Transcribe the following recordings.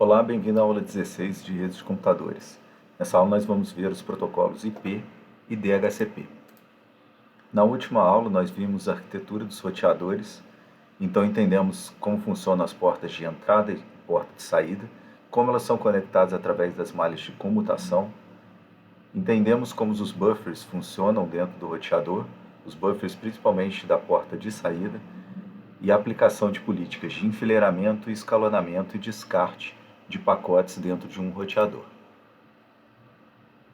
Olá, bem-vindo à aula 16 de redes de computadores. Nessa aula nós vamos ver os protocolos IP e DHCP. Na última aula nós vimos a arquitetura dos roteadores, então entendemos como funcionam as portas de entrada e porta de saída, como elas são conectadas através das malhas de comutação, entendemos como os buffers funcionam dentro do roteador, os buffers principalmente da porta de saída, e a aplicação de políticas de enfileiramento, escalonamento e descarte de pacotes dentro de um roteador.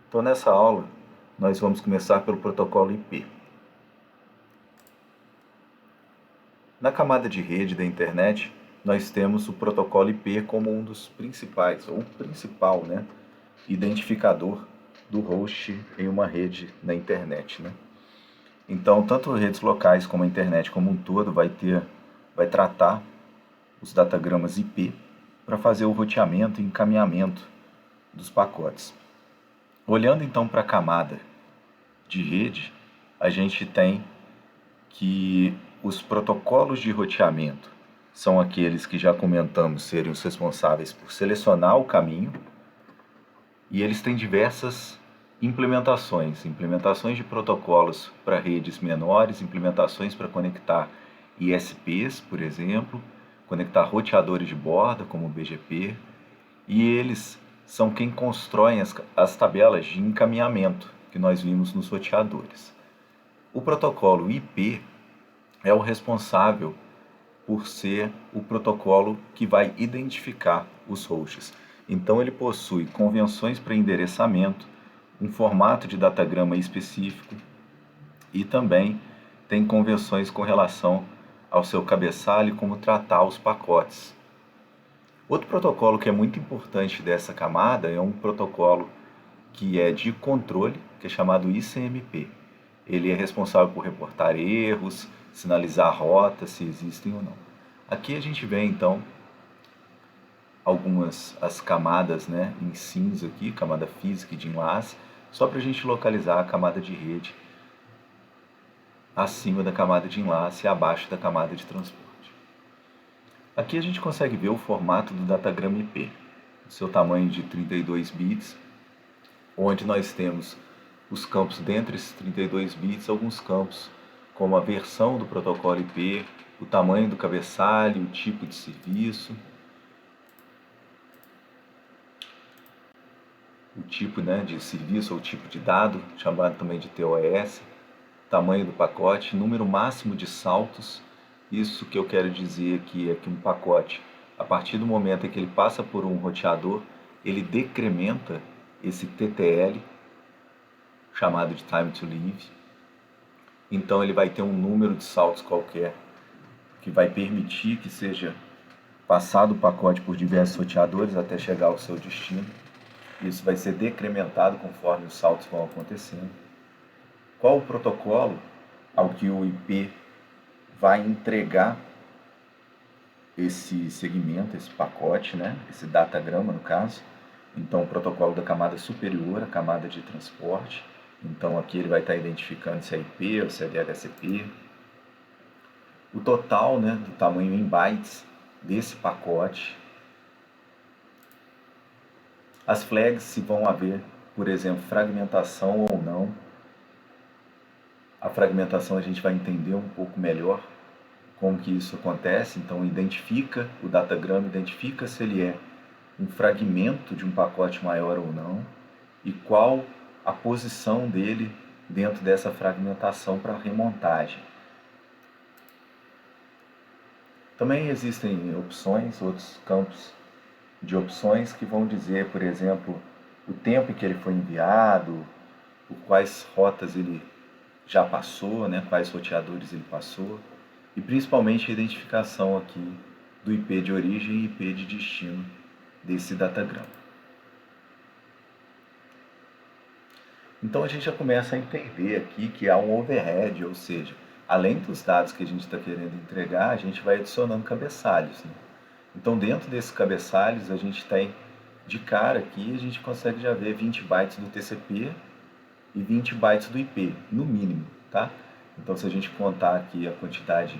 Então, nessa aula, nós vamos começar pelo protocolo IP. Na camada de rede da internet, nós temos o protocolo IP como um dos principais, ou principal, identificador do host em uma rede na internet. Então, tanto redes locais como a internet como um todo vai tratar os datagramas IP para fazer o roteamento e encaminhamento dos pacotes. Olhando então para a camada de rede, a gente tem que os protocolos de roteamento são aqueles que já comentamos serem os responsáveis por selecionar o caminho, e eles têm diversas implementações de protocolos para redes menores, implementações para conectar ISPs, por exemplo, conectar roteadores de borda, como o BGP, e eles são quem constroem as tabelas de encaminhamento que nós vimos nos roteadores. O protocolo IP é o responsável por ser o protocolo que vai identificar os hosts. Então ele possui convenções para endereçamento, um formato de datagrama específico e também tem convenções com relação ao seu cabeçalho e como tratar os pacotes. Outro protocolo que é muito importante dessa camada é um protocolo que é de controle, que é chamado ICMP. Ele é responsável por reportar erros, sinalizar rotas, se existem ou não. Aqui a gente vê então as camadas em cinza aqui, camada física e de enlace, só para a gente localizar a camada de rede acima da camada de enlace e abaixo da camada de transporte. Aqui a gente consegue ver o formato do datagrama IP, seu tamanho de 32 bits, onde nós temos os campos dentro desses 32 bits, alguns campos como a versão do protocolo IP, o tamanho do cabeçalho, o tipo de serviço, o tipo de serviço ou tipo de dado, chamado também de TOS, tamanho do pacote, número máximo de saltos. Isso que eu quero dizer aqui é que um pacote, a partir do momento em que ele passa por um roteador, ele decrementa esse TTL, chamado de Time to Leave. Então ele vai ter um número de saltos qualquer, que vai permitir que seja passado o pacote por diversos roteadores até chegar ao seu destino. Isso vai ser decrementado conforme os saltos vão acontecendo. Qual o protocolo ao que o IP vai entregar esse segmento, esse pacote, esse datagrama no caso? Então o protocolo da camada superior, a camada de transporte. Então aqui ele vai estar identificando se é IP ou se é DHCP. O total do tamanho em bytes desse pacote. As flags, se vão haver, por exemplo, fragmentação ou não. A fragmentação a gente vai entender um pouco melhor como que isso acontece. Então identifica o datagrama, identifica se ele é um fragmento de um pacote maior ou não e qual a posição dele dentro dessa fragmentação para remontagem. Também existem opções, outros campos de opções que vão dizer, por exemplo, o tempo em que ele foi enviado, por quais rotas ele já passou, quais roteadores ele passou, e principalmente a identificação aqui do IP de origem e IP de destino desse datagrama. Então a gente já começa a entender aqui que há um overhead, ou seja, além dos dados que a gente está querendo entregar, a gente vai adicionando cabeçalhos. Então dentro desses cabeçalhos a gente tem, de cara aqui, a gente consegue já ver 20 bytes do TCP e 20 bytes do IP, no mínimo, tá? Então se a gente contar aqui a quantidade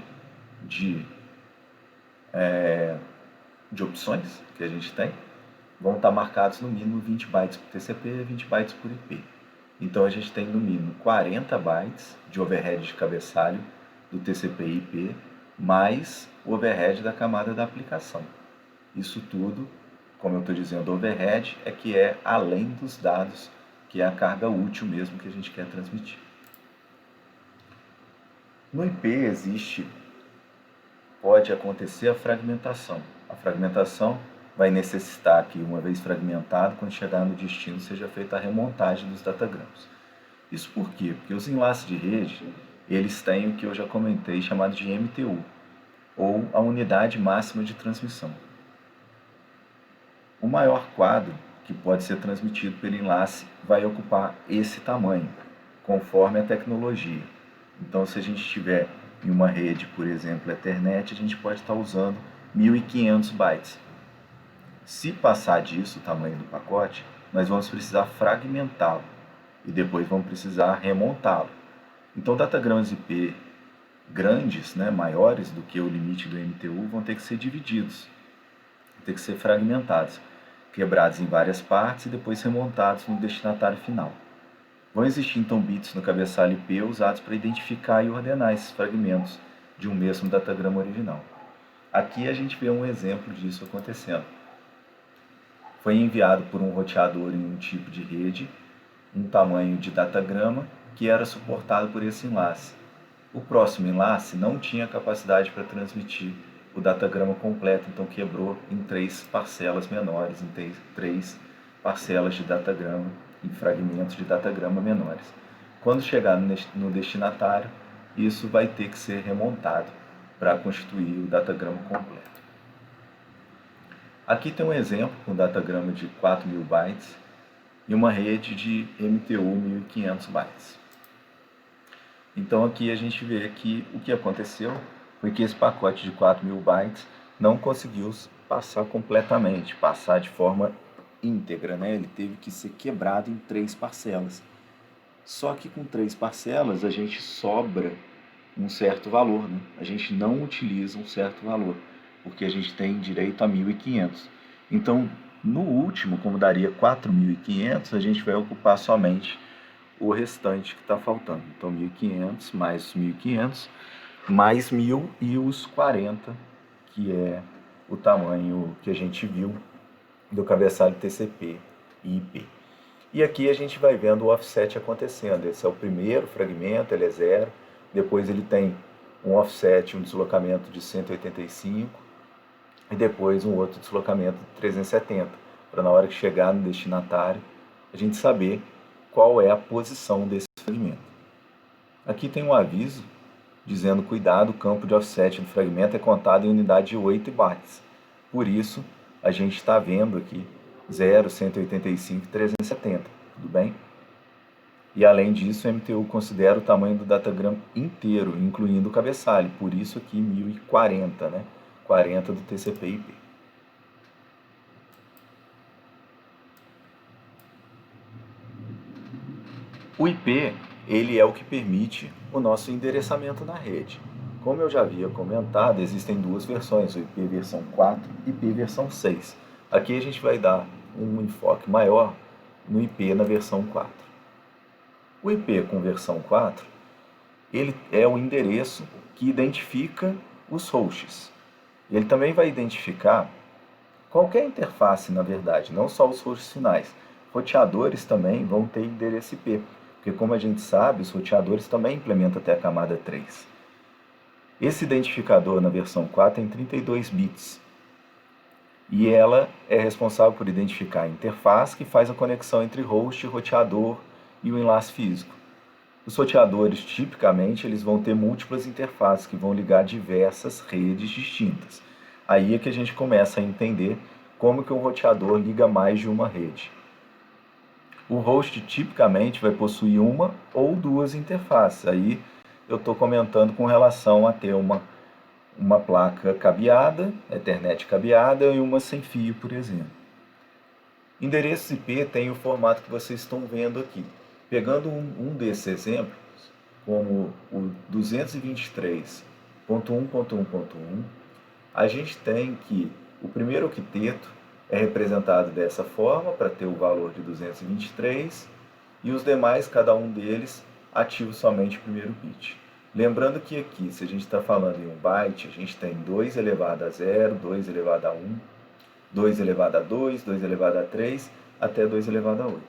de opções que a gente tem, vão estar marcados no mínimo 20 bytes por TCP e 20 bytes por IP. Então a gente tem no mínimo 40 bytes de overhead de cabeçalho do TCP e IP, mais o overhead da camada da aplicação. Isso tudo, como eu estou dizendo, overhead é que é além dos dados, que é a carga útil mesmo que a gente quer transmitir. No IP pode acontecer a fragmentação. A fragmentação vai necessitar que, uma vez fragmentado, quando chegar no destino, seja feita a remontagem dos datagramas. Isso por quê? Porque os enlaces de rede, eles têm o que eu já comentei, chamado de MTU, ou a unidade máxima de transmissão. O maior quadro que pode ser transmitido pelo enlace vai ocupar esse tamanho, conforme a tecnologia. Então, se a gente estiver em uma rede, por exemplo, Ethernet, a gente pode estar usando 1.500 bytes. Se passar disso, o tamanho do pacote, nós vamos precisar fragmentá-lo e depois vamos precisar remontá-lo. Então, datagramas IP grandes, maiores do que o limite do MTU, vão ter que ser divididos, vão ter que ser fragmentados, quebrados em várias partes e depois remontados no destinatário final. Vão existir então bits no cabeçalho IP usados para identificar e ordenar esses fragmentos de um mesmo datagrama original. Aqui a gente vê um exemplo disso acontecendo. Foi enviado por um roteador em um tipo de rede, um tamanho de datagrama que era suportado por esse enlace. O próximo enlace não tinha capacidade para transmitir o datagrama completo, então quebrou em 3 parcelas menores, em 3 parcelas de datagrama, em fragmentos de datagrama menores. Quando chegar no destinatário, isso vai ter que ser remontado para constituir o datagrama completo. Aqui tem um exemplo com um datagrama de 4.000 bytes e uma rede de MTU 1.500 bytes. Então aqui a gente vê que o que aconteceu foi que esse pacote de 4.000 bytes não conseguiu passar completamente, passar de forma íntegra, Ele teve que ser quebrado em 3 parcelas. Só que com 3 parcelas a gente sobra um certo valor, A gente não utiliza um certo valor, porque a gente tem direito a 1.500. Então, no último, como daria 4.500, a gente vai ocupar somente o restante que está faltando. Então, 1.500 mais 1.500 mais 1.000 e os 40, que é o tamanho que a gente viu do cabeçalho TCP e IP. E aqui a gente vai vendo o offset acontecendo. Esse é o primeiro fragmento, ele é 0. Depois ele tem um offset, um deslocamento de 185. E depois um outro deslocamento de 370. Para na hora que chegar no destinatário, a gente saber qual é a posição desse fragmento. Aqui tem um aviso dizendo: cuidado, o campo de offset do fragmento é contado em unidade de 8 bytes. Por isso, a gente está vendo aqui 0, 185 e 370, tudo bem? E além disso, o MTU considera o tamanho do datagrama inteiro, incluindo o cabeçalho, por isso aqui 1040, 40 do TCP/IP. O IP, ele é o que permite o nosso endereçamento na rede. Como eu já havia comentado, existem 2 versões, o IP versão 4 e IP versão 6. Aqui a gente vai dar um enfoque maior no IP na versão 4. O IP com versão 4, ele é o endereço que identifica os hosts. Ele também vai identificar qualquer interface, na verdade, não só os hosts finais. Roteadores também vão ter endereço IP, porque como a gente sabe, os roteadores também implementam até a camada 3. Esse identificador na versão 4 tem 32 bits. E ela é responsável por identificar a interface que faz a conexão entre host, roteador e o enlace físico. Os roteadores, tipicamente, eles vão ter múltiplas interfaces que vão ligar diversas redes distintas. Aí é que a gente começa a entender como que um roteador liga mais de uma rede. O host, tipicamente, vai possuir uma ou 2 interfaces. Aí eu estou comentando com relação a ter uma placa cabeada, Ethernet cabeada e uma sem fio, por exemplo. Endereços IP tem o formato que vocês estão vendo aqui. Pegando um desses exemplos, como o 223.1.1.1, a gente tem que o primeiro octeto é representado dessa forma para ter o valor de 223 e os demais, cada um deles, ativo somente o primeiro bit. Lembrando que aqui, se a gente está falando em um byte, a gente tem 2 elevado a 0, 2 elevado a 1, 2 elevado a 2, 2 elevado a 3, até 2 elevado a 8.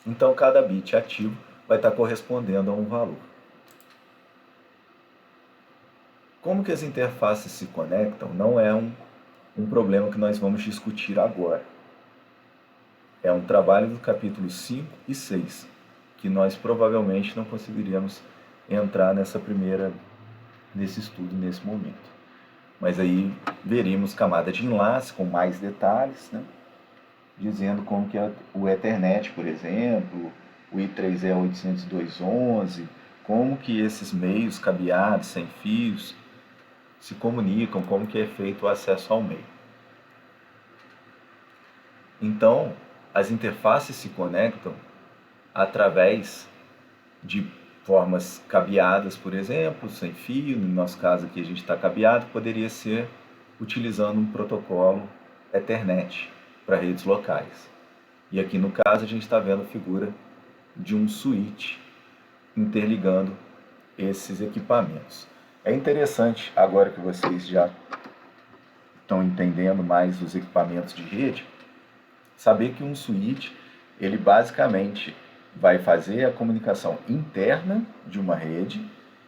Então, cada bit ativo vai estar correspondendo a um valor. Como que as interfaces se conectam não é um problema que nós vamos discutir agora. É um trabalho do capítulo 5 e 6, que nós provavelmente não conseguiríamos entrar nesse estudo nesse momento. Mas aí veríamos camada de enlace com mais detalhes, né? Dizendo como que é o Ethernet, por exemplo, o I3E802.11, como que esses meios cabeados, sem fios, se comunicam, como que é feito o acesso ao meio. Então, as interfaces se conectam através de formas cabeadas, por exemplo, sem fio. No nosso caso aqui a gente está cabeado, poderia ser utilizando um protocolo Ethernet para redes locais. E aqui no caso a gente está vendo a figura de um switch interligando esses equipamentos. É interessante, agora que vocês já estão entendendo mais os equipamentos de rede, saber que um switch, ele basicamente vai fazer a comunicação interna de uma rede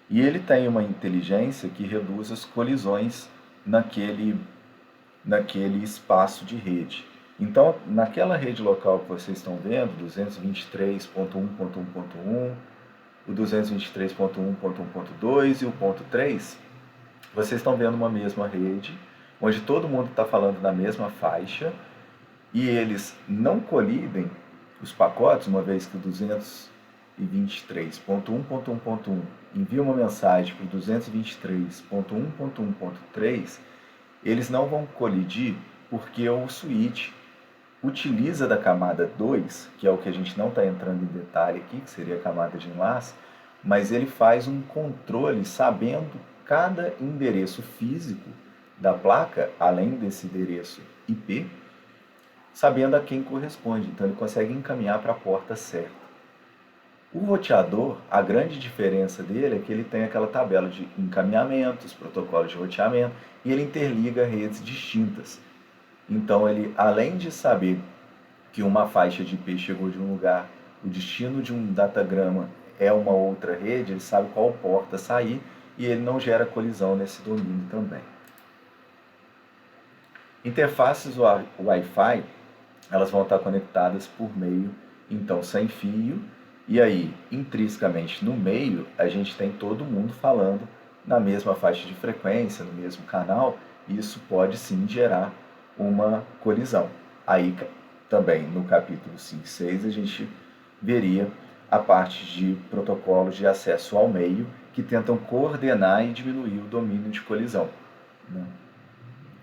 e ele tem uma inteligência que reduz as colisões naquele espaço de rede. Então, naquela rede local que vocês estão vendo, 223.1.1.1, o 223.1.1.2 e o ponto 3, vocês estão vendo uma mesma rede, onde todo mundo está falando na mesma faixa, e eles não colidem os pacotes, uma vez que o 223.1.1.1 envia uma mensagem para o 223.1.1.3, eles não vão colidir porque o switch utiliza da camada 2, que é o que a gente não está entrando em detalhe aqui, que seria a camada de enlace, mas ele faz um controle sabendo cada endereço físico da placa, além desse endereço IP, sabendo a quem corresponde. Então ele consegue encaminhar para a porta certa. O roteador, a grande diferença dele é que ele tem aquela tabela de encaminhamentos, protocolos de roteamento, e ele interliga redes distintas. Então ele, além de saber que uma faixa de IP chegou de um lugar, o destino de um datagrama é uma outra rede, ele sabe qual porta sair e ele não gera colisão nesse domínio também. Interfaces Wi-Fi, elas vão estar conectadas por meio, então, sem fio, e aí, intrinsecamente no meio, a gente tem todo mundo falando na mesma faixa de frequência, no mesmo canal, e isso pode sim gerar uma colisão. Aí também no capítulo 5 e 6 a gente veria a parte de protocolos de acesso ao meio que tentam coordenar e diminuir o domínio de colisão, né?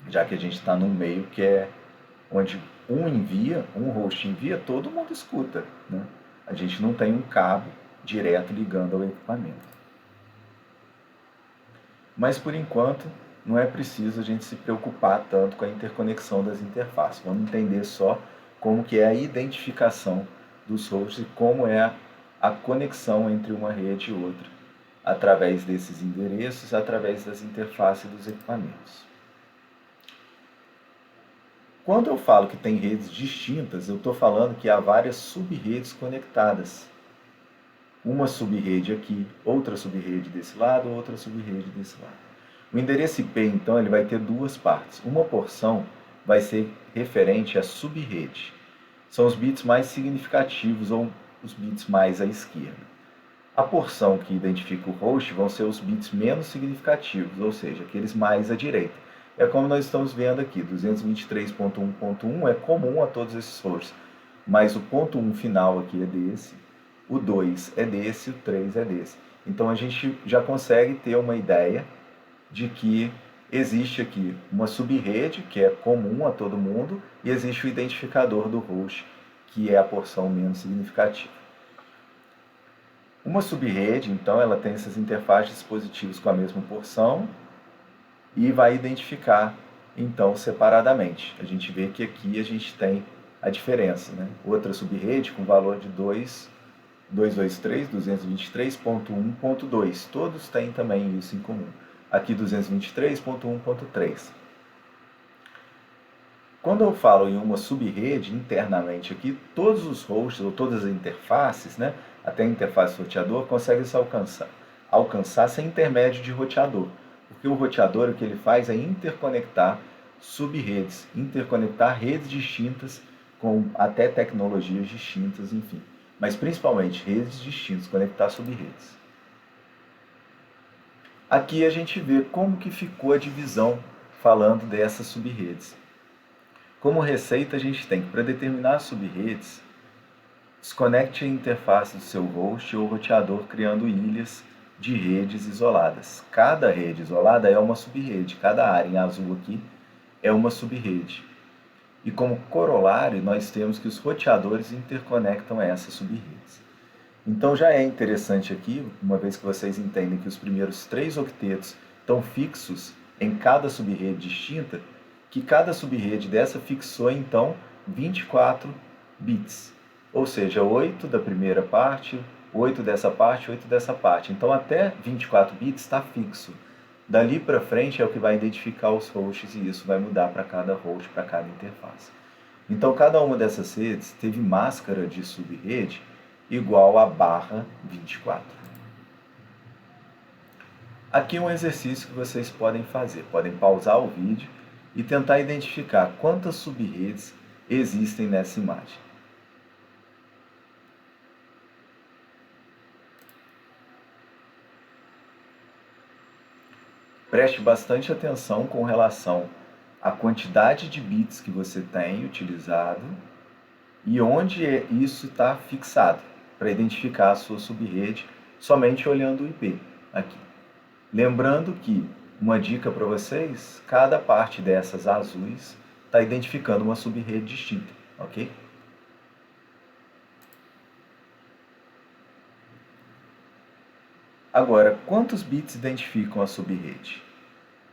Já que a gente está num meio que é onde um host envia, todo mundo escuta, né? A gente não tem um cabo direto ligando ao equipamento. Mas por enquanto não é preciso a gente se preocupar tanto com a interconexão das interfaces. Vamos entender só como que é a identificação dos hosts e como é a conexão entre uma rede e outra, através desses endereços, através das interfaces dos equipamentos. Quando eu falo que tem redes distintas, eu estou falando que há várias sub-redes conectadas. Uma sub-rede aqui, outra sub-rede desse lado, outra sub-rede desse lado. O endereço IP, então, ele vai ter duas partes. Uma porção vai ser referente à sub-rede. São os bits mais significativos ou os bits mais à esquerda. A porção que identifica o host vão ser os bits menos significativos, ou seja, aqueles mais à direita. É como nós estamos vendo aqui, 223.1.1 é comum a todos esses hosts, mas o ponto 1 final aqui é desse, o 2 é desse, o 3 é desse. Então a gente já consegue ter uma ideia de que existe aqui uma sub-rede, que é comum a todo mundo, e existe o identificador do host, que é a porção menos significativa. Uma sub-rede, então, ela tem essas interfaces dispositivos com a mesma porção e vai identificar então separadamente. A gente vê que aqui a gente tem a diferença, né? Outra subrede com valor de 223.223.1.2. Todos têm também isso em comum. Aqui 223.1.3. Quando eu falo em uma subrede internamente aqui, todos os hosts ou todas as interfaces, né, até a interface roteador, conseguem se alcançar sem intermédio de roteador. Porque o roteador o que ele faz é interconectar subredes, interconectar redes distintas com até tecnologias distintas, enfim. Mas principalmente redes distintas, conectar subredes. Aqui a gente vê como que ficou a divisão falando dessas subredes. Como receita, a gente tem que, para determinar as subredes, desconecte a interface do seu host ou roteador criando ilhas de redes isoladas. Cada rede isolada é uma subrede, cada área em azul aqui é uma subrede. E como corolário, nós temos que os roteadores interconectam essas subredes. Então já é interessante aqui, uma vez que vocês entendem que os primeiros 3 octetos estão fixos em cada subrede distinta, que cada subrede dessa fixou então 24 bits. Ou seja, 8 da primeira parte, 8 dessa parte, 8 dessa parte. Então até 24 bits está fixo. Dali para frente é o que vai identificar os hosts e isso vai mudar para cada host, para cada interface. Então cada uma dessas redes teve máscara de subrede igual a barra 24. Aqui um exercício que vocês podem fazer. Podem pausar o vídeo e tentar identificar quantas subredes existem nessa imagem. Preste bastante atenção com relação à quantidade de bits que você tem utilizado e onde isso está fixado, para identificar a sua subrede somente olhando o IP aqui. Lembrando que, uma dica para vocês, cada parte dessas azuis está identificando uma subrede distinta, ok? Agora, quantos bits identificam a subrede?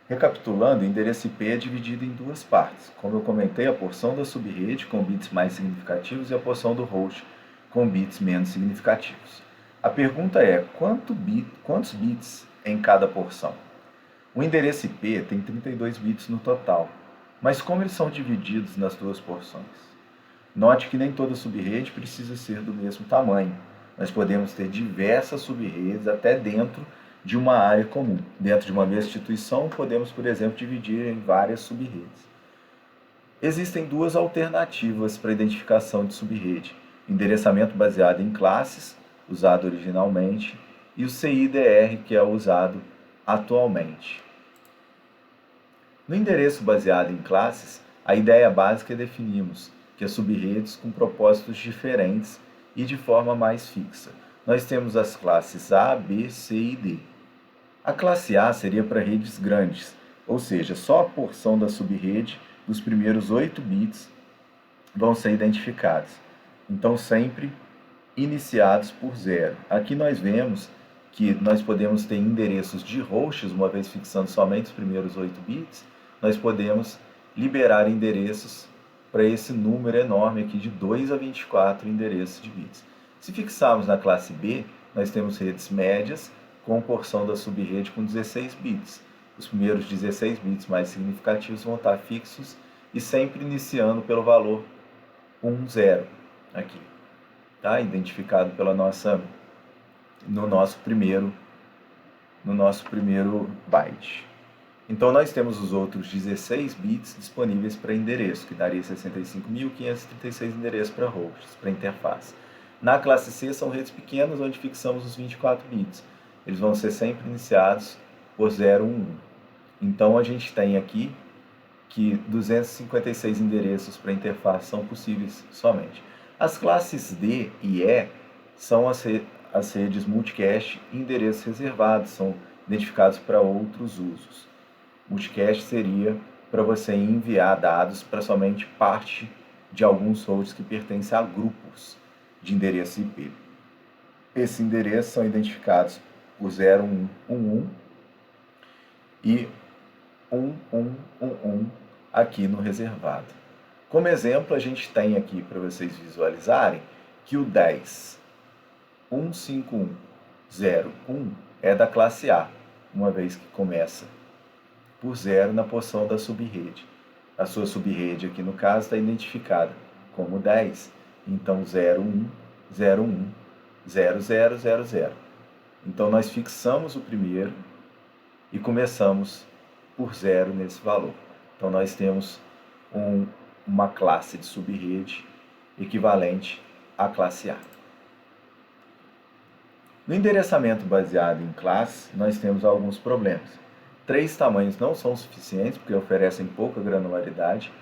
Recapitulando, o endereço IP é dividido em duas partes. Como eu comentei, a porção da subrede com bits mais significativos e a porção do host com bits menos significativos. A pergunta é, quantos bits em cada porção? O endereço IP tem 32 bits no total, mas como eles são divididos nas duas porções? Note que nem toda subrede precisa ser do mesmo tamanho. Nós podemos ter diversas subredes até dentro de uma área comum. Dentro de uma mesma instituição, podemos, por exemplo, dividir em várias subredes. Existem duas alternativas para a identificação de subrede. Endereçamento baseado em classes, usado originalmente, e o CIDR, que é usado atualmente. No endereço baseado em classes, a ideia básica é definirmos que as subredes com propósitos diferentes e de forma mais fixa. Nós temos as classes A, B, C e D. A classe A seria para redes grandes, ou seja, só a porção da subrede dos primeiros 8 bits vão ser identificados. Então, sempre iniciados por 0. Aqui nós vemos que nós podemos ter endereços de hosts, uma vez fixando somente os primeiros 8 bits, nós podemos liberar endereços para esse número enorme aqui de 2 a 24 endereços de bits. Se fixarmos na classe B, nós temos redes médias com porção da subrede com 16 bits. Os primeiros 16 bits mais significativos vão estar fixos e sempre iniciando pelo valor 10 aqui, tá? Identificado pela no nosso primeiro byte. Então nós temos os outros 16 bits disponíveis para endereço, que daria 65.536 endereços para hosts, para interface. Na classe C são redes pequenas, onde fixamos os 24 bits. Eles vão ser sempre iniciados por 0, 1, 1. Então a gente tem aqui que 256 endereços para interface são possíveis somente. As classes D e E são as redes multicast e endereços reservados, são identificados para outros usos. Multicast seria para você enviar dados para somente parte de alguns hosts que pertencem a grupos de endereço IP. Esses endereços são identificados por 0, 1, 1, 1 e 1, 1, 1, 1 aqui no reservado. Como exemplo, a gente tem aqui para vocês visualizarem que o 10, 15101 é da classe A, uma vez que começa por 0 na porção da subrede. A sua subrede aqui no caso está identificada como 10, então 01, 01, 0000. Então nós fixamos o primeiro e começamos por 0 nesse valor. Então nós temos uma classe de subrede equivalente à classe A. No endereçamento baseado em classe, nós temos alguns problemas. 3 tamanhos não são suficientes, porque oferecem pouca granularidade,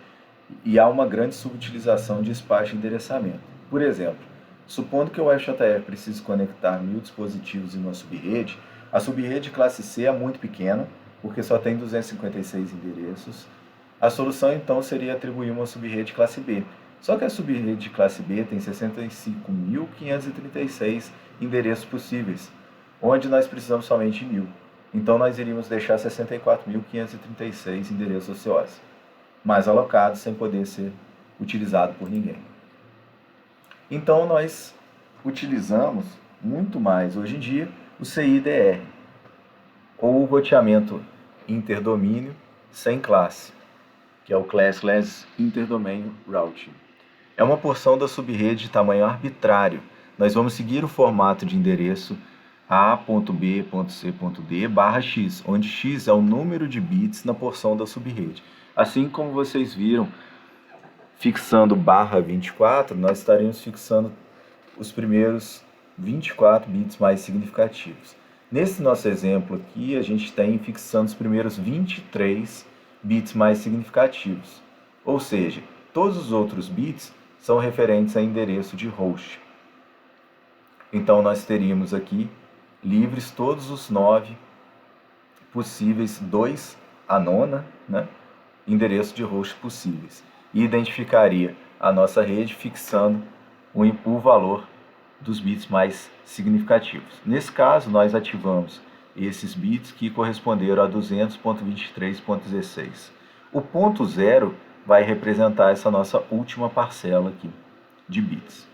e há uma grande subutilização de espaço de endereçamento. Por exemplo, supondo que o FJF precise conectar 1000 dispositivos em uma subrede, a subrede classe C é muito pequena, porque só tem 256 endereços. A solução então seria atribuir uma subrede classe B. Só que a subrede classe B tem 65.536 endereços possíveis, onde nós precisamos somente de 1000. Então nós iríamos deixar 64.536 endereços ociosos, mas alocados sem poder ser utilizado por ninguém. Então nós utilizamos muito mais hoje em dia o CIDR, ou o roteamento interdomínio sem classe, que é o Classless Interdomain Routing. É uma porção da subrede de tamanho arbitrário. Nós vamos seguir o formato de endereço a.b.c.d/x, onde x é o número de bits na porção da subrede. Assim como vocês viram, fixando /24, nós estaremos fixando os primeiros 24 bits mais significativos. Nesse nosso exemplo aqui, a gente tem fixando os primeiros 23 bits mais significativos. Ou seja, todos os outros bits são referentes a endereço de host. Então nós teríamos aqui livres todos os 9 possíveis, 2 a nona, né, endereços de host possíveis. E identificaria a nossa rede fixando o valor dos bits mais significativos. Nesse caso, nós ativamos esses bits que corresponderam a 200.23.16. O ponto 0 vai representar essa nossa última parcela aqui de bits.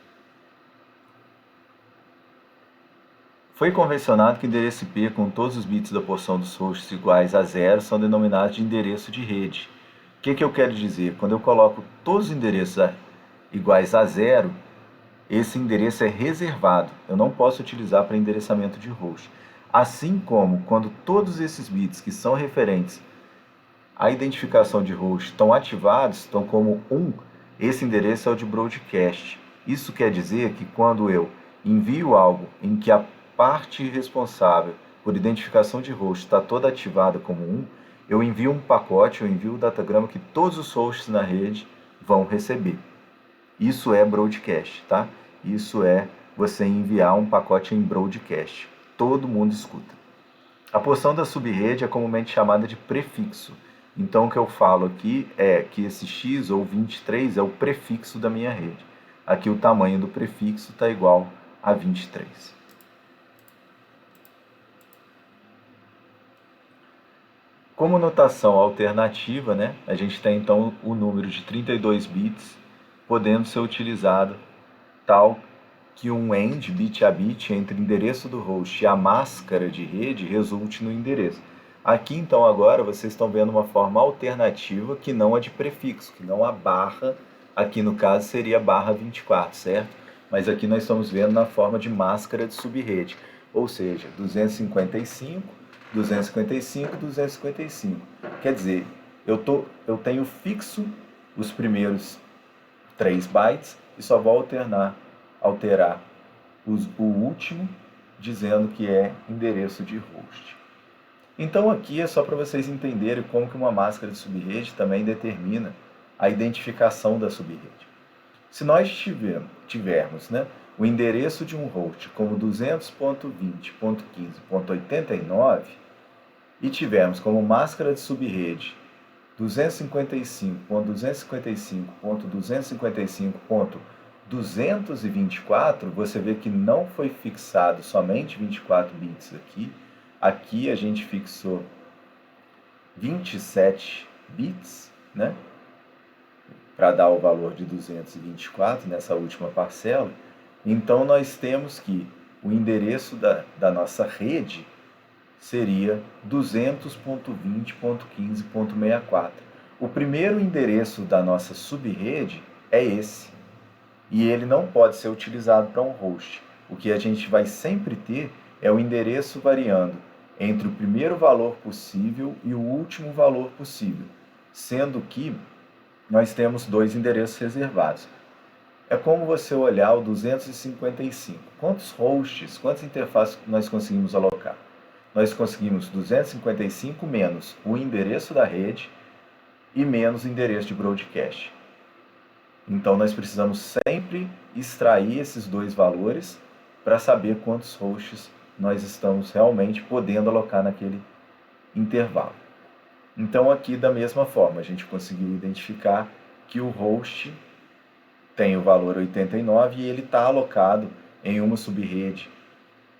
Foi convencionado que o endereço IP com todos os bits da porção dos hosts iguais a 0 são denominados de endereço de rede. O que eu quero dizer? Quando eu coloco todos os endereços iguais a 0, esse endereço é reservado. Eu não posso utilizar para endereçamento de host. Assim como quando todos esses bits que são referentes à identificação de host estão ativados, estão como 1, esse endereço é o de broadcast. Isso quer dizer que quando eu envio algo em que a parte responsável por identificação de host está toda ativada como 1, eu envio um pacote, eu envio o datagrama que todos os hosts na rede vão receber. Isso é broadcast, tá? Isso é você enviar um pacote em broadcast. Todo mundo escuta. A porção da subrede é comumente chamada de prefixo. Então o que eu falo aqui é que esse x ou 23 é o prefixo da minha rede. Aqui o tamanho do prefixo está igual a 23. Como notação alternativa, né, a gente tem então o número de 32 bits, podendo ser utilizado tal que um AND bit a bit entre o endereço do host e a máscara de rede resulte no endereço. Aqui então agora vocês estão vendo uma forma alternativa que não a de prefixo, que não a barra, aqui no caso seria /24, certo? Mas aqui nós estamos vendo na forma de máscara de subrede, ou seja, 255, 255, 255. Quer dizer, eu tenho fixo os primeiros 3 bytes e só vou alterar o último, dizendo que é endereço de host. Então aqui é só para vocês entenderem como que uma máscara de subrede também determina a identificação da subrede. Se nós tivermos, né, o endereço de um host como 200.20.15.89 e tivermos como máscara de subrede 255.255.255.224, você vê que não foi fixado somente 24 bits aqui. Aqui a gente fixou 27 bits, né? para dar o valor de 224 nessa última parcela. Então, nós temos que o endereço da nossa rede seria 200.20.15.64. O primeiro endereço da nossa subrede é esse, e ele não pode ser utilizado para um host. O que a gente vai sempre ter é o endereço variando entre o primeiro valor possível e o último valor possível, sendo que nós temos dois endereços reservados. É como você olhar o 255. Quantos hosts, quantas interfaces nós conseguimos alocar? Nós conseguimos 255 menos o endereço da rede e menos o endereço de broadcast. Então, nós precisamos sempre extrair esses dois valores para saber quantos hosts nós estamos realmente podendo alocar naquele intervalo. Então, aqui, da mesma forma, a gente conseguiu identificar que o host tem o valor 89 e ele está alocado em uma subrede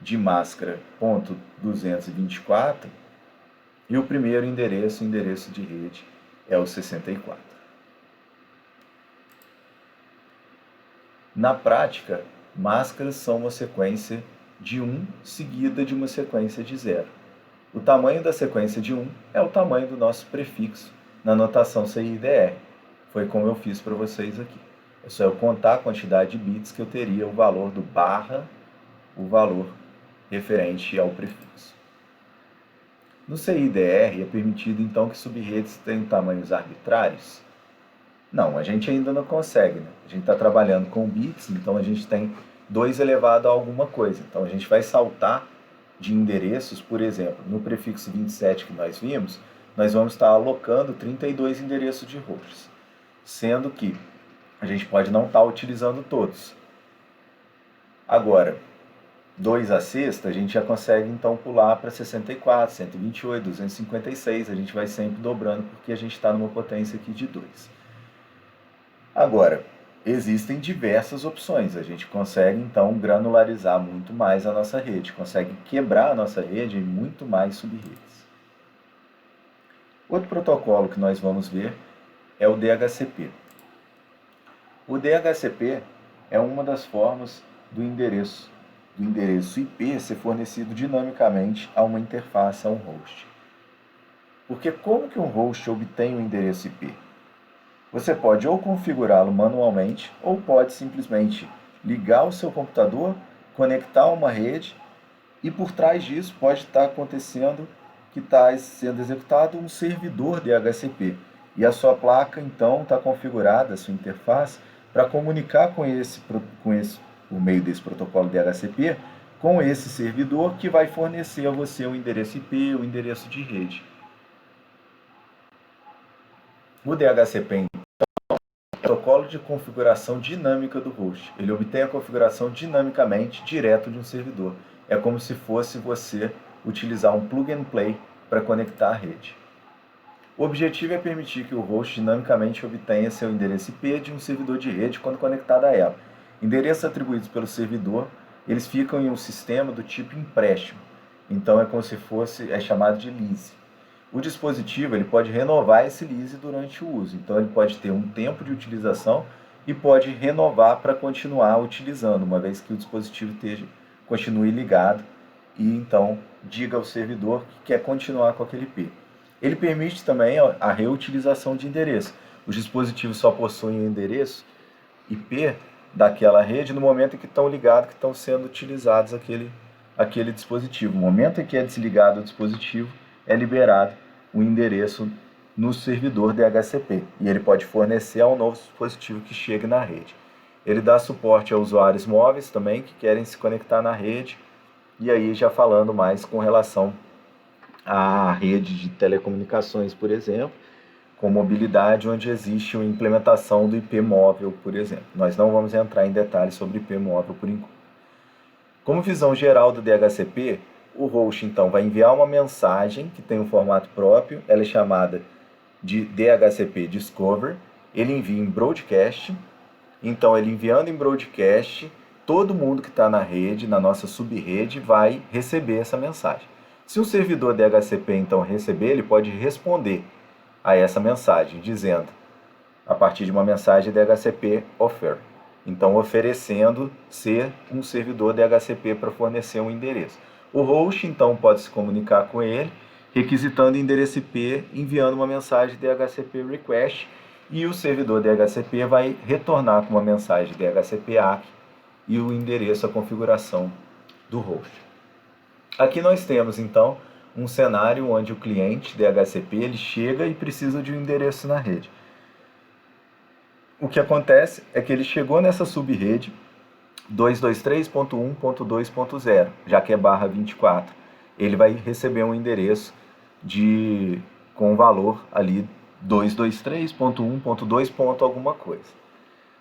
de máscara .224 e o primeiro endereço de rede, é o 64. Na prática, máscaras são uma sequência de 1 seguida de uma sequência de 0. O tamanho da sequência de 1 é o tamanho do nosso prefixo na notação CIDR. Foi como eu fiz para vocês aqui. É só eu contar a quantidade de bits que eu teria o valor do barra, o valor referente ao prefixo. No CIDR é permitido então que subredes tenham tamanhos arbitrários? Não, a gente ainda não consegue, né? A gente está trabalhando com bits, então a gente tem 2 elevado a alguma coisa. Então a gente vai saltar de endereços, por exemplo, no prefixo 27 que nós vimos, nós vamos estar alocando 32 endereços de hosts, sendo que a gente pode não estar utilizando todos. Agora, 2 a sexta, a gente já consegue então pular para 64, 128, 256, a gente vai sempre dobrando porque a gente está numa potência aqui de 2. Agora, existem diversas opções, a gente consegue então granularizar muito mais a nossa rede, consegue quebrar a nossa rede em muito mais subredes. Outro protocolo que nós vamos ver é o DHCP. O DHCP é uma das formas do endereço IP ser fornecido dinamicamente a uma interface, a um host. Porque como que um host obtém o endereço IP? Você pode ou configurá-lo manualmente, ou pode simplesmente ligar o seu computador, conectar a uma rede, e por trás disso pode estar acontecendo que está sendo executado um servidor DHCP. E a sua placa, então, está configurada, a sua interface, para comunicar por meio desse protocolo DHCP, com esse servidor que vai fornecer a você o endereço IP, o endereço de rede. O DHCP, protocolo de configuração dinâmica do host. Ele obtém a configuração dinamicamente direto de um servidor. É como se fosse você utilizar um plug and play para conectar a rede. O objetivo é permitir que o host dinamicamente obtenha seu endereço IP de um servidor de rede quando conectado a ela. Endereços atribuídos pelo servidor, eles ficam em um sistema do tipo empréstimo. Então é como se fosse, é chamado de lease. O dispositivo ele pode renovar esse lease durante o uso, então ele pode ter um tempo de utilização e pode renovar para continuar utilizando, uma vez que o dispositivo continue ligado e então diga ao servidor que quer continuar com aquele IP. Ele permite também a reutilização de endereço. Os dispositivos só possuem o endereço IP daquela rede no momento em que estão ligados, que estão sendo utilizados aquele dispositivo. No momento em que é desligado o dispositivo, é liberado o endereço no servidor DHCP e ele pode fornecer ao novo dispositivo que chegue na rede. Ele dá suporte a usuários móveis também que querem se conectar na rede, e aí já falando mais com relação à rede de telecomunicações, por exemplo, com mobilidade, onde existe a implementação do IP móvel, por exemplo. Nós não vamos entrar em detalhes sobre IP móvel por enquanto. Como visão geral do DHCP, o host então vai enviar uma mensagem que tem um formato próprio, ela é chamada de DHCP Discover, ele envia em broadcast, então ele enviando em broadcast, todo mundo que está na rede, na nossa subrede, vai receber essa mensagem. Se um servidor DHCP então receber, ele pode responder a essa mensagem, dizendo a partir de uma mensagem DHCP offer. Então, oferecendo ser um servidor DHCP para fornecer um endereço. O host, então, pode se comunicar com ele, requisitando endereço IP, enviando uma mensagem DHCP request, e o servidor DHCP vai retornar com uma mensagem DHCP ACK e o endereço, a configuração do host. Aqui nós temos, então, um cenário onde o cliente DHCP ele chega e precisa de um endereço na rede. O que acontece é que ele chegou nessa subrede 223.1.2.0, já que é barra 24. Ele vai receber um endereço com valor ali 223.1.2. Alguma coisa.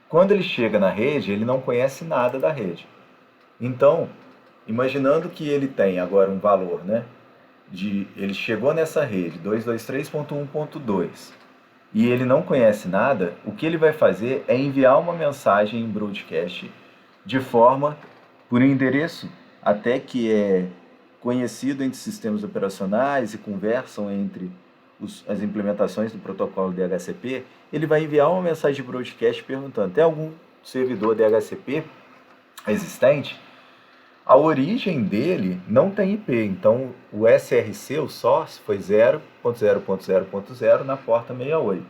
Quando ele chega na rede, ele não conhece nada da rede. Então, imaginando que ele tem agora um valor, né? Ele chegou nessa rede 223.1.2 e ele não conhece nada, o que ele vai fazer é enviar uma mensagem em broadcast por endereço até que é conhecido entre sistemas operacionais e conversam entre as implementações do protocolo DHCP. Ele vai enviar uma mensagem de broadcast perguntando: tem algum servidor DHCP existente? A origem dele não tem IP, então o SRC, o source, foi 0.0.0.0 na porta 68.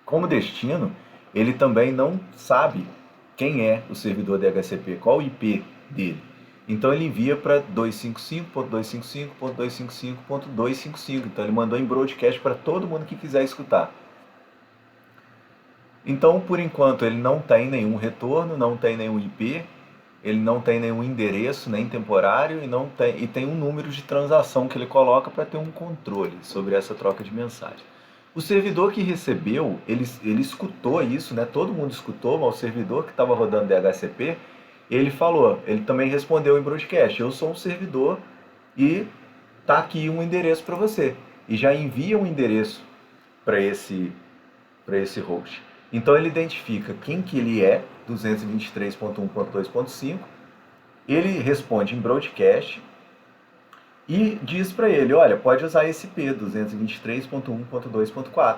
Como destino, ele também não sabe quem é o servidor DHCP, qual o IP dele. Então ele envia para 255.255.255.255. Então ele mandou em broadcast para todo mundo que quiser escutar. Então, por enquanto, ele não tem nenhum retorno, não tem nenhum IP, ele não tem nenhum endereço, nem temporário, e tem um número de transação que ele coloca para ter um controle sobre essa troca de mensagem. O servidor que recebeu, ele escutou isso, né? Todo mundo escutou, mas o servidor que estava rodando DHCP, ele também respondeu em broadcast: eu sou um servidor e tá aqui um endereço para você. E já envia um endereço para esse host. Então ele identifica quem que ele é, 223.1.2.5, ele responde em broadcast e diz para ele: olha, pode usar esse IP, 223.1.2.4.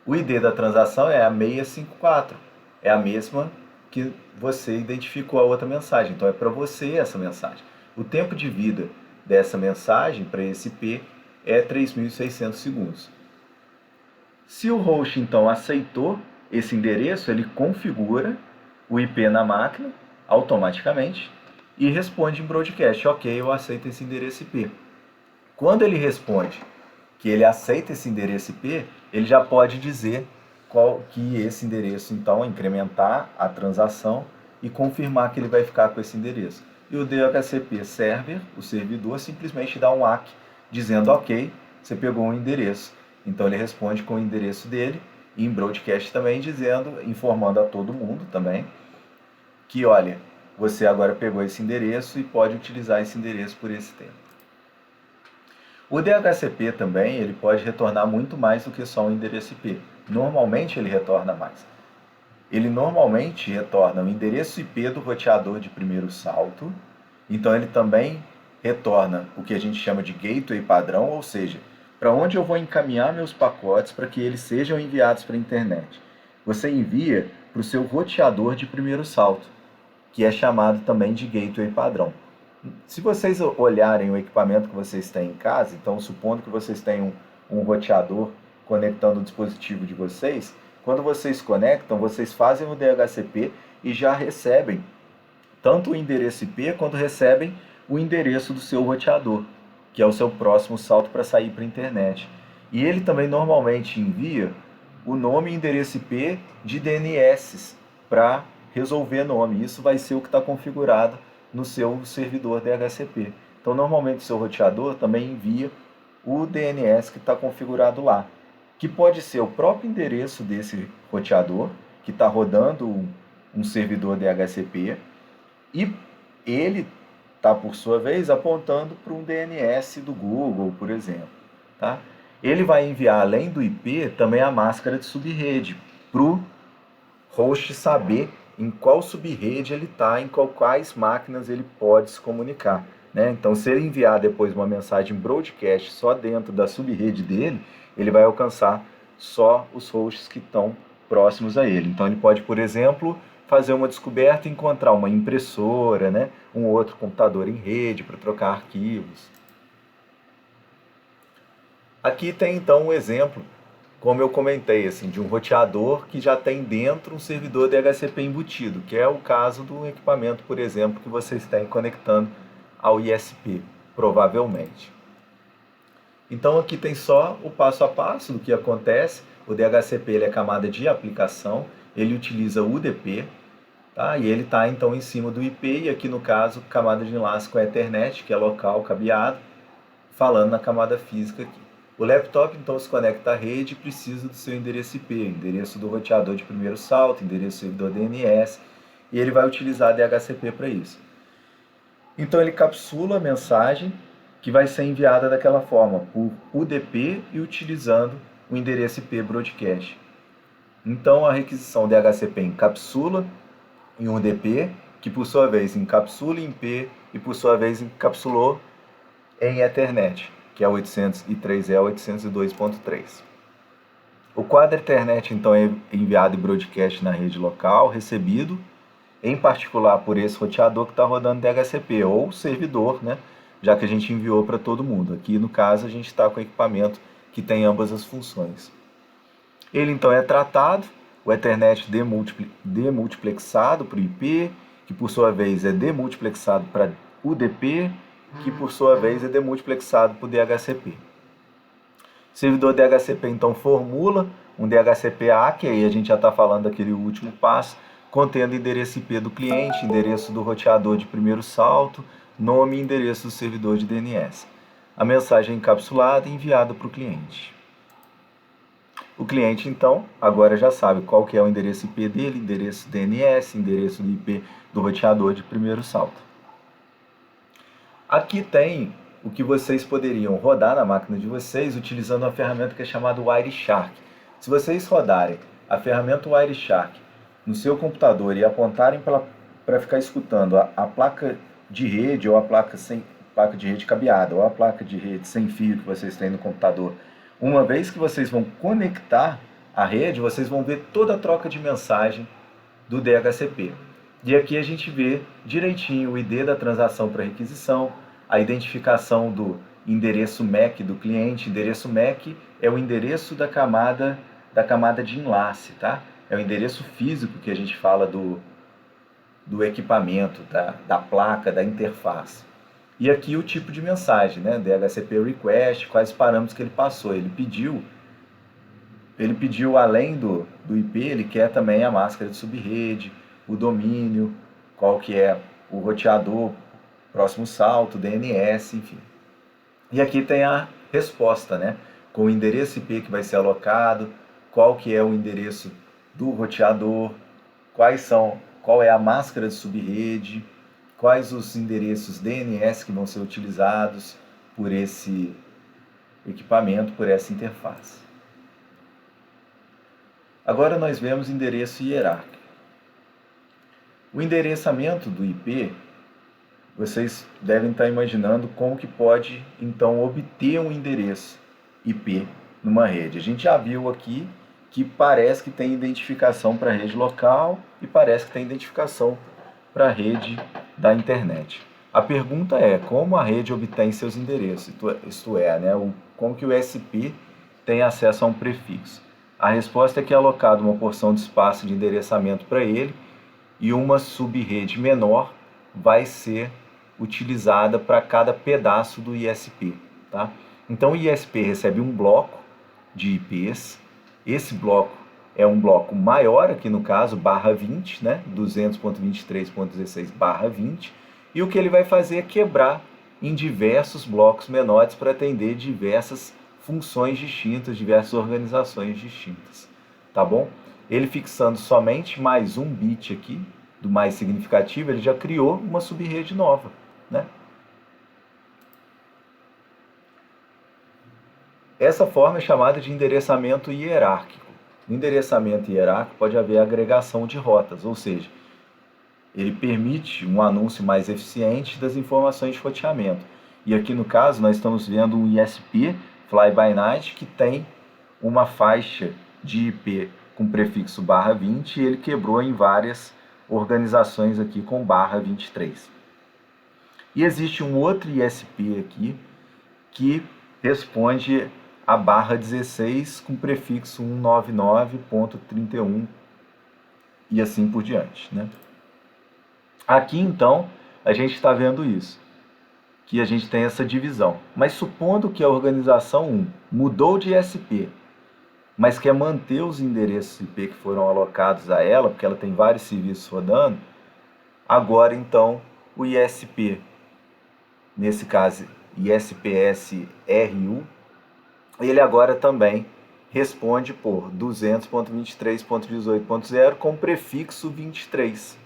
O ID da transação é a 654, é a mesma que você identificou a outra mensagem, então é para você essa mensagem. O tempo de vida dessa mensagem para esse IP é 3.600 segundos. Se o host então aceitou esse endereço, ele configura o IP na máquina automaticamente e responde em broadcast: ok, eu aceito esse endereço IP. Quando ele responde que ele aceita esse endereço IP, ele já pode dizer que esse endereço, então, incrementar a transação e confirmar que ele vai ficar com esse endereço. E o DHCP server, o servidor, simplesmente dá um ACK dizendo: ok, você pegou um endereço. Então ele responde com o endereço dele e em broadcast também informando a todo mundo também que, olha, você agora pegou esse endereço e pode utilizar esse endereço por esse tempo. O DHCP também ele pode retornar muito mais do que só um endereço IP. Normalmente ele retorna mais. Ele normalmente retorna o endereço IP do roteador de primeiro salto. Então ele também retorna o que a gente chama de gateway padrão, ou seja, para onde eu vou encaminhar meus pacotes para que eles sejam enviados para a internet. Você envia para o seu roteador de primeiro salto, que é chamado também de gateway padrão. Se vocês olharem o equipamento que vocês têm em casa, então supondo que vocês têm um roteador conectando o dispositivo de vocês, quando vocês conectam, vocês fazem o DHCP e já recebem tanto o endereço IP quanto recebem o endereço do seu roteador, que é o seu próximo salto para sair para a internet. E ele também normalmente envia o nome e endereço IP de DNS para resolver nome. Isso vai ser o que está configurado no seu servidor DHCP. Então, normalmente, o seu roteador também envia o DNS que está configurado lá, que pode ser o próprio endereço desse roteador, que está rodando um servidor DHCP, e ele está, por sua vez, apontando para um DNS do Google, por exemplo. Tá? Ele vai enviar, além do IP, também a máscara de subrede, para o host saber em qual subrede ele está, em quais máquinas ele pode se comunicar. Né? Então, se ele enviar depois uma mensagem broadcast só dentro da subrede dele, ele vai alcançar só os hosts que estão próximos a ele. Então ele pode, por exemplo, fazer uma descoberta e encontrar uma impressora, né, um outro computador em rede para trocar arquivos. Aqui tem então um exemplo, como eu comentei, assim, de um roteador que já tem dentro um servidor DHCP embutido, que é o caso do equipamento, por exemplo, que vocês têm conectando ao ISP, provavelmente. Então aqui tem só o passo a passo do que acontece. O DHCP ele é camada de aplicação, ele utiliza o UDP, tá? E ele está então em cima do IP, e aqui no caso camada de enlace com a Ethernet, que é local cabeado, falando na camada física aqui. O laptop então se conecta à rede e precisa do seu endereço IP, endereço do roteador de primeiro salto, endereço do servidor DNS, e ele vai utilizar a DHCP para isso. Então ele capsula a mensagem que vai ser enviada daquela forma, por UDP e utilizando o endereço IP broadcast. Então a requisição DHCP encapsula em UDP, que por sua vez encapsula em IP e por sua vez encapsulou em Ethernet, que é 803.802.3. O quadro Ethernet então é enviado e broadcast na rede local, recebido em particular por esse roteador que está rodando DHCP, ou servidor, né? Já que a gente enviou para todo mundo. Aqui no caso a gente está com o equipamento que tem ambas as funções. Ele então é tratado, o Ethernet demultiplexado para o IP, que por sua vez é demultiplexado para UDP, que por sua vez é demultiplexado para o DHCP. O servidor DHCP então formula um DHCP-A, que aí a gente já está falando daquele último passo, contendo endereço IP do cliente, endereço do roteador de primeiro salto, nome e endereço do servidor de DNS. A mensagem é encapsulada e enviada para o cliente. O cliente, então, agora já sabe qual que é o endereço IP dele, endereço DNS, endereço do IP do roteador de primeiro salto. Aqui tem o que vocês poderiam rodar na máquina de vocês utilizando uma ferramenta que é chamada Wireshark. Se vocês rodarem a ferramenta Wireshark no seu computador e apontarem para ficar escutando a placa de rede ou a placa de rede cabeada ou a placa de rede sem fio que vocês têm no computador, uma vez que vocês vão conectar a rede, vocês vão ver toda a troca de mensagem do DHCP. E aqui a gente vê direitinho o ID da transação para requisição, a identificação do endereço MAC do cliente. Endereço MAC é o endereço da camada de enlace, tá? É o endereço físico que a gente fala do equipamento, da placa, da interface. E aqui o tipo de mensagem, né? DHCP request, quais parâmetros que ele passou. Ele pediu além do IP, ele quer também a máscara de subrede, o domínio, qual que é o roteador, próximo salto, DNS, enfim. E aqui tem a resposta, né? Com o endereço IP que vai ser alocado, qual que é o endereço do roteador, qual é a máscara de subrede, quais os endereços DNS que vão ser utilizados por esse equipamento, por essa interface. Agora nós vemos endereço hierárquico. O endereçamento do IP, vocês devem estar imaginando como que pode então obter um endereço IP numa rede. A gente já viu aqui que parece que tem identificação para a rede local e parece que tem identificação para a rede da internet. A pergunta é como a rede obtém seus endereços, isto é, né, como que o SP tem acesso a um prefixo. A resposta é que é alocada uma porção de espaço de endereçamento para ele e uma subrede menor vai ser utilizada para cada pedaço do ISP. Tá? Então o ISP recebe um bloco de IPs. Esse bloco é um bloco maior, aqui no caso, /20, né? 200.23.16/20, e o que ele vai fazer é quebrar em diversos blocos menores para atender diversas funções distintas, diversas organizações distintas, tá bom? Ele fixando somente mais um bit aqui, do mais significativo, ele já criou uma subrede nova, né? Essa forma é chamada de endereçamento hierárquico. No endereçamento hierárquico pode haver agregação de rotas, ou seja, ele permite um anúncio mais eficiente das informações de roteamento. E aqui no caso nós estamos vendo um ISP Fly-by-Night que tem uma faixa de IP com prefixo /20 e ele quebrou em várias organizações aqui com /23. E existe um outro ISP aqui que responde a /16 com prefixo 199.31 e assim por diante, né? Aqui então a gente está vendo isso, que a gente tem essa divisão. Mas supondo que a organização 1 mudou de ISP, mas quer manter os endereços IP que foram alocados a ela, porque ela tem vários serviços rodando, agora então o ISP, nesse caso ISPS-RU, ele agora também responde por 200.23.18.0 com prefixo 23,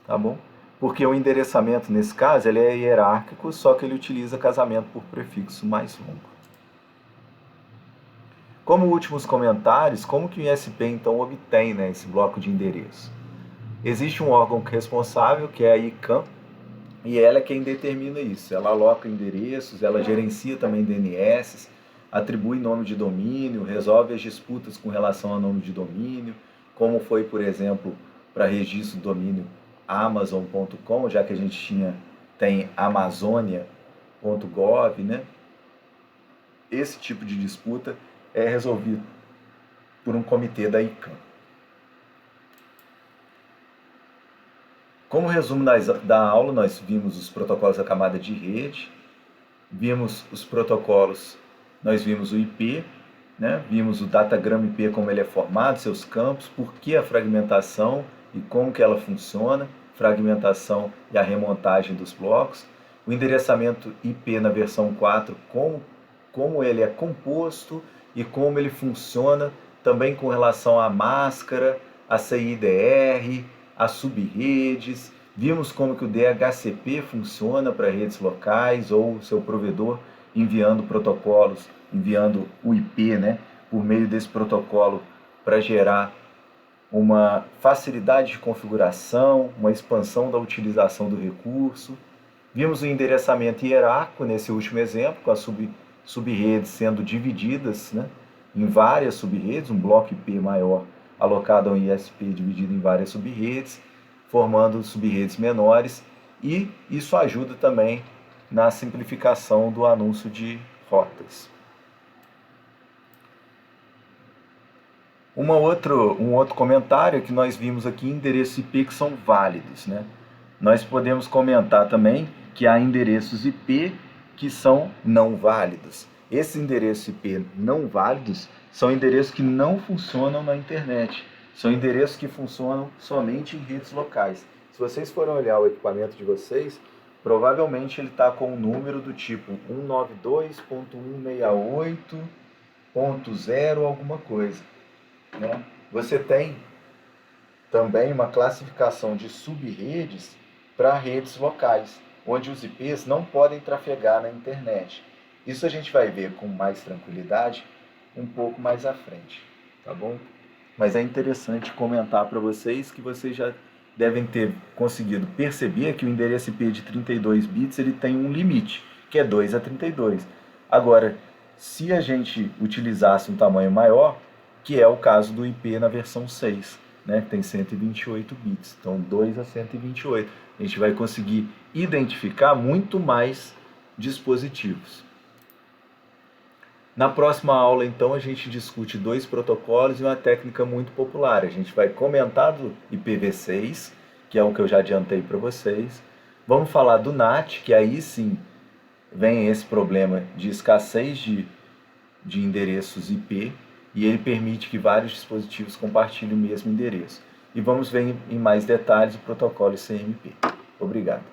tá bom? Porque o endereçamento, nesse caso, ele é hierárquico, só que ele utiliza casamento por prefixo mais longo. Como últimos comentários, como que o ISP então obtém, né, esse bloco de endereço? Existe um órgão responsável, que é a ICANN, e ela é quem determina isso. Ela aloca endereços, ela gerencia também DNS, atribui nome de domínio, resolve as disputas com relação a nome de domínio, como foi, por exemplo, para registro do domínio amazon.com, já que a gente tem amazonia.gov, né? Esse tipo de disputa é resolvido por um comitê da ICANN. Como resumo da aula, nós vimos os protocolos da camada de rede, vimos os protocolos, nós vimos o IP, né? Vimos o datagrama IP, como ele é formado, seus campos, por que a fragmentação e como que ela funciona, fragmentação e a remontagem dos blocos, o endereçamento IP na versão 4, como ele é composto e como ele funciona, também com relação à máscara, a CIDR, as subredes. Vimos como que o DHCP funciona para redes locais ou o seu provedor enviando protocolos, enviando o IP, né, por meio desse protocolo para gerar uma facilidade de configuração, uma expansão da utilização do recurso. Vimos o endereçamento hierárquico nesse último exemplo, com as subredes sendo divididas, né, em várias subredes, um bloco IP maior alocado a um ISP dividido em várias subredes, formando subredes menores, e isso ajuda também na simplificação do anúncio de rotas. Um outro comentário é que nós vimos aqui endereços IP que são válidos, né? Nós podemos comentar também que há endereços IP que são não válidos. Esses endereços IP não válidos são endereços que não funcionam na internet. São endereços que funcionam somente em redes locais. Se vocês forem olhar o equipamento de vocês, provavelmente ele está com um número do tipo 192.168.0 alguma coisa, né? Você tem também uma classificação de subredes para redes locais, onde os IPs não podem trafegar na internet. Isso a gente vai ver com mais tranquilidade um pouco mais à frente, tá bom? Mas é interessante comentar para vocês que vocês já devem ter conseguido perceber que o endereço IP de 32 bits ele tem um limite, que é 2 a 32. Agora, se a gente utilizasse um tamanho maior, que é o caso do IP na versão 6, né, que tem 128 bits, então 2 a 128, a gente vai conseguir identificar muito mais dispositivos. Na próxima aula, então, a gente discute dois protocolos e uma técnica muito popular. A gente vai comentar do IPv6, que é o que eu já adiantei para vocês. Vamos falar do NAT, que aí sim vem esse problema de escassez de endereços IP, e ele permite que vários dispositivos compartilhem o mesmo endereço. E vamos ver em mais detalhes o protocolo ICMP. Obrigado.